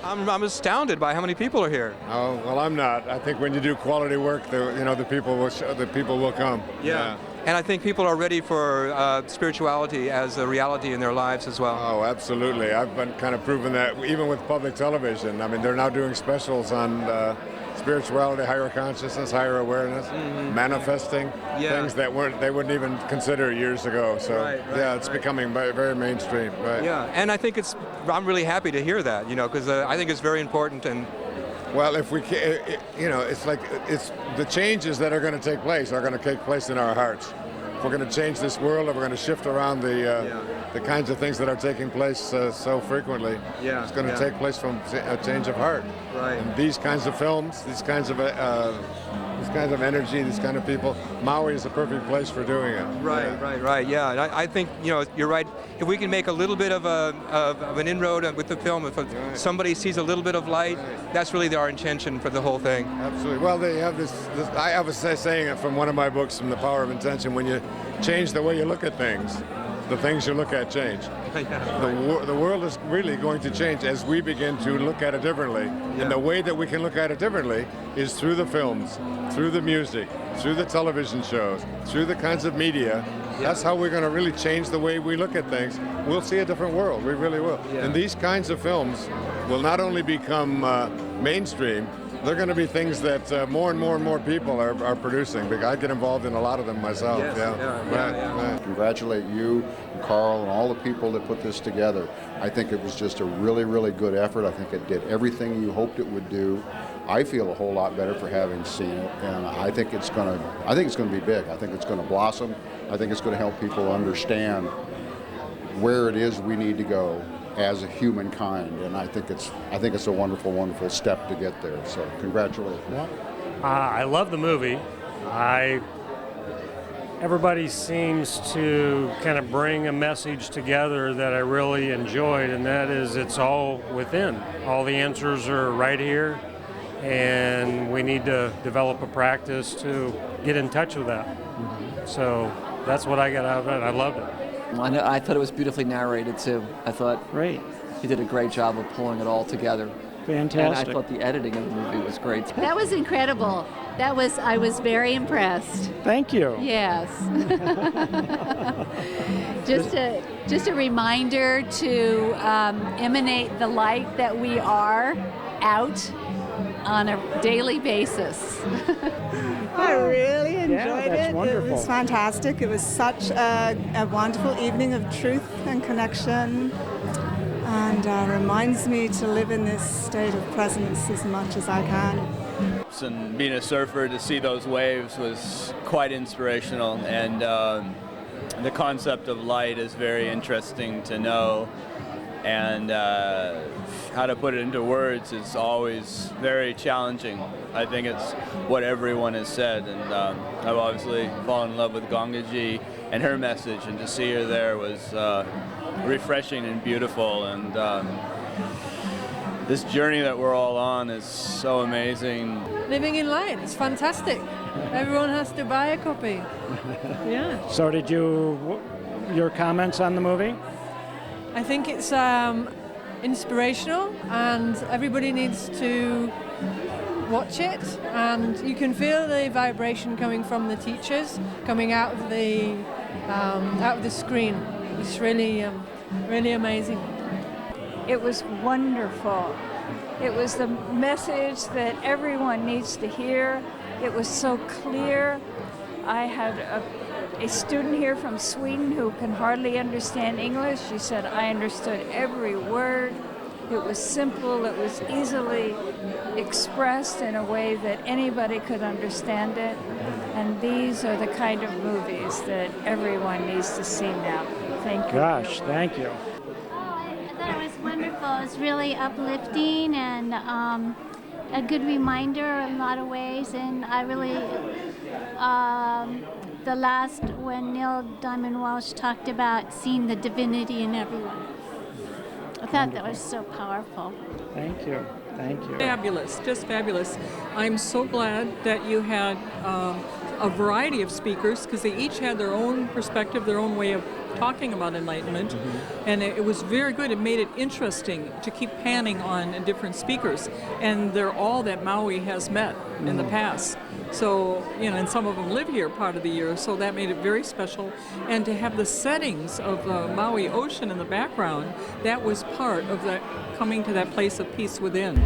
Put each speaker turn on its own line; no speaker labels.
I'm astounded by how many people are here.
Oh, well, I'm not. I think when you do quality work, the people will come.
Yeah. And I think people are ready for spirituality as a reality in their lives as well.
Oh, absolutely. I've been kind of proven that even with public television. I mean, they're now doing specials on spirituality, higher consciousness, higher awareness, manifesting things that they wouldn't even consider years ago. So it's becoming very mainstream. Right.
Yeah, and I think I'm really happy to hear that, because I think it's very important. And
well, if we can, it's the changes that are going to take place are going to take place in our hearts. If we're going to change this world, if we're going to shift around the kinds of things that are taking place so frequently, it's going to take place from a change of heart.
Right.
And these kinds of films, these kinds of energy, these kind of people, Maui is a perfect place for doing it.
Right. Yeah, and I think you're right. If we can make a little bit of an inroad with the film, if somebody sees a little bit of light, that's really our intention for the whole thing.
Absolutely. Well, they have this. I have a saying from one of my books, from The Power of Intention: when you change the way you look at things, the things you look at change. The world is really going to change as we begin to look at it differently. Yeah. And the way that we can look at it differently is through the films, through the music, through the television shows, through the kinds of media. Yeah. That's how we're going to really change the way we look at things. We'll see a different world. We really will. Yeah. And these kinds of films will not only become mainstream, they're going to be things that more and more people are producing. Because I get involved in a lot of them myself.
Yes.
Right.
Congratulate you, and Carl, and all the people that put this together. I think it was just a really, really good effort. I think it did everything you hoped it would do. I feel a whole lot better for having seen it, and I think it's going to be big. I think it's going to blossom. I think it's going to help people understand where it is we need to go as a humankind, and I think it's a wonderful, wonderful step to get there. So congratulations.
I love the movie. Everybody seems to kind of bring a message together that I really enjoyed, and that is it's all within. All the answers are right here, and we need to develop a practice to get in touch with that. So that's what I got out of it. I loved it.
I thought it was beautifully narrated too. I thought
great.
He did a great job of pulling it all together.
Fantastic.
And I thought the editing of the movie was great.
That was incredible. I was very impressed.
Thank you.
Yes. just a reminder to emanate the light that we are out on a daily basis.
I really enjoyed it.
That's wonderful.
It was fantastic. It was such a wonderful evening of truth and connection, and reminds me to live in this state of presence as much as I can.
And being a surfer, to see those waves was quite inspirational, and the concept of light is very interesting to know, and how to put it into words is always very challenging. I think it's what everyone has said, and I've obviously fallen in love with Gangaji and her message, and to see her there was refreshing and beautiful, and this journey that we're all on is so amazing.
Living in light, it's fantastic. Everyone has to buy a copy. Yeah.
So your comments on the movie?
I think it's inspirational, and everybody needs to watch it, and you can feel the vibration coming from the teachers, coming out of the screen. It's really amazing.
It was wonderful. It was the message that everyone needs to hear. It was so clear. I had a student here from Sweden who can hardly understand English. She said, I understood every word. It was simple. It was easily expressed in a way that anybody could understand it. And these are the kind of movies that everyone needs to see now. Thank you.
Gosh, thank you.
I thought it was wonderful. It was really uplifting and a good reminder in a lot of ways. And I really, the last, when Neale Diamond Walsch talked about seeing the divinity in everyone. I thought that was so powerful.
Thank you. Thank you.
Fabulous, just fabulous. I'm so glad that you had a variety of speakers, because they each had their own perspective, their own way of talking about enlightenment, and it was very good. It made it interesting to keep panning on different speakers, and they're all that Maui has met in the past. So, and some of them live here part of the year, so that made it very special. And to have the settings of the Maui Ocean in the background, that was part of that coming to that place of peace within.